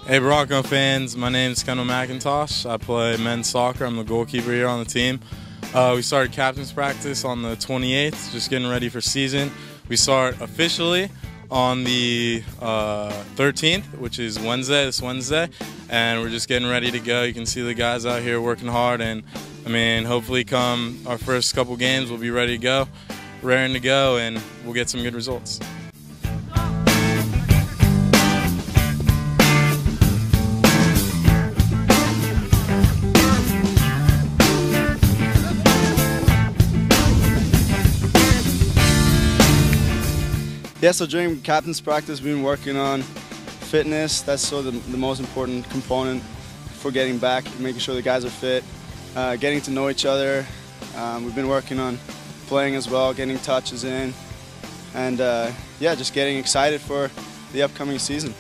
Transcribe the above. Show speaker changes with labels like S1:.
S1: Hey Bronco fans, my name is Kendall McIntosh. I play men's soccer. I'm the goalkeeper here on the team. We started captain's practice on the 28th, just getting ready for season. We start officially on the 13th, which is this Wednesday, and we're just getting ready to go. You can see the guys out here working hard, and I mean, hopefully come our first couple games, we'll be ready to go, raring to go, and we'll get some good results.
S2: Yeah, so during captain's practice, we've been working on fitness. That's sort of the most important component for getting back, making sure the guys are fit, getting to know each other. We've been working on playing as well, getting touches in, and yeah, just getting excited for the upcoming season.